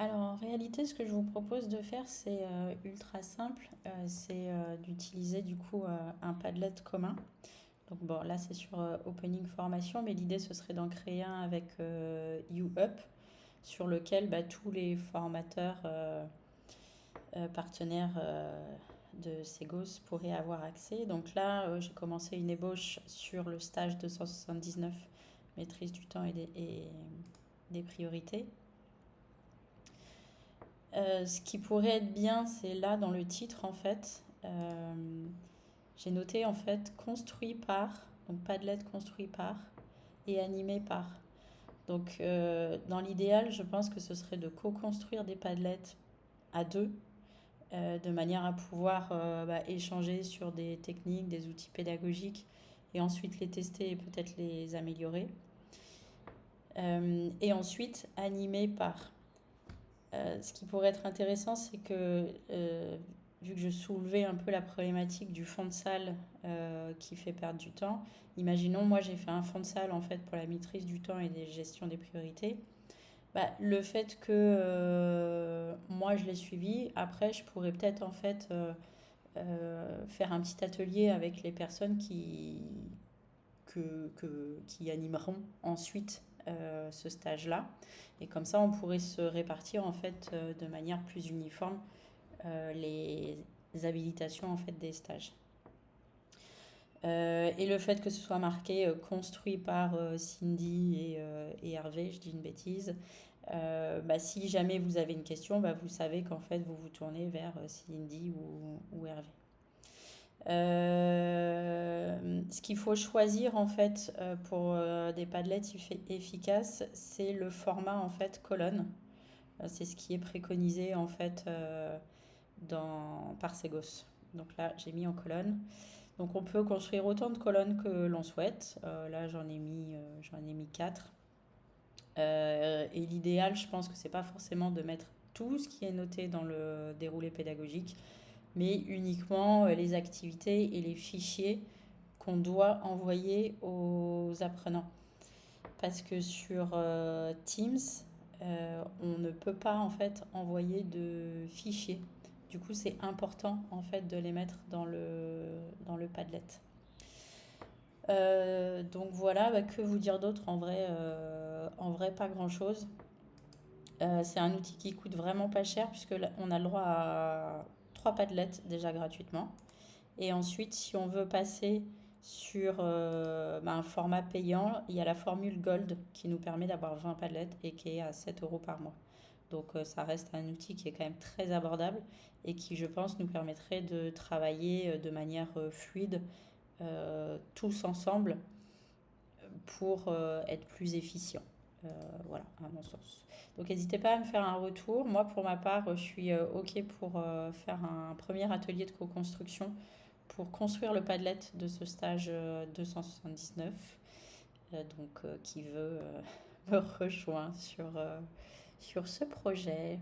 Alors en réalité, ce que je vous propose de faire, c'est ultra simple. C'est d'utiliser du coup un Padlet commun. Donc bon, là c'est sur Opening Formation, mais l'idée ce serait d'en créer un avec YouUp, sur lequel tous les formateurs partenaires de Segos pourraient avoir accès. Donc là, j'ai commencé une ébauche sur le stage 279, maîtrise du temps et des priorités. Ce qui pourrait être bien, c'est là dans le titre en fait. J'ai noté en fait construit par, donc Padlet construit par et animé par. Donc dans l'idéal, je pense que ce serait de co-construire des Padlets à deux, de manière à pouvoir échanger sur des techniques, des outils pédagogiques et ensuite les tester et peut-être les améliorer. Et ensuite animé par. Ce qui pourrait être intéressant, c'est que vu que je soulevais un peu la problématique du fond de salle qui fait perdre du temps, imaginons moi j'ai fait un fond de salle en fait pour la maîtrise du temps et des gestions des priorités. Le fait que moi je l'ai suivi, après je pourrais peut-être en fait faire un petit atelier avec les personnes qui animeront ensuite ce stage-là. Et comme ça, on pourrait se répartir en fait de manière plus uniforme les habilitations en fait des stages. Et le fait que ce soit marqué construit par Cindy et Hervé, je dis une bêtise, si jamais vous avez une question, vous savez qu'en fait vous vous tournez vers Cindy ou Hervé. Ce qu'il faut choisir en fait pour des Padlets efficaces, c'est le format en fait colonne. C'est ce qui est préconisé en fait par Segos. Donc là, j'ai mis en colonne. Donc on peut construire autant de colonnes que l'on souhaite. Là, j'en ai mis 4. Et l'idéal, je pense que c'est pas forcément de mettre tout ce qui est noté dans le déroulé pédagogique, mais uniquement les activités et les fichiers qu'on doit envoyer aux apprenants. Parce que sur Teams, on ne peut pas en fait envoyer de fichiers. Du coup, c'est important en fait de les mettre dans le Padlet. Donc voilà, que vous dire d'autre en vrai, pas grand-chose. C'est un outil qui coûte vraiment pas cher puisque on a le droit à 3 Padlets déjà gratuitement. Et ensuite, si on veut passer sur un format payant, il y a la formule Gold qui nous permet d'avoir 20 Padlets et qui est à 7 euros par mois. Donc ça reste un outil qui est quand même très abordable et qui, je pense, nous permettrait de travailler de manière fluide tous ensemble pour être plus efficient. Voilà, à mon sens. Donc n'hésitez pas à me faire un retour. Moi, pour ma part, je suis OK pour faire un premier atelier de co-construction pour construire le Padlet de ce stage 279. Donc, qui veut me rejoindre sur ce projet.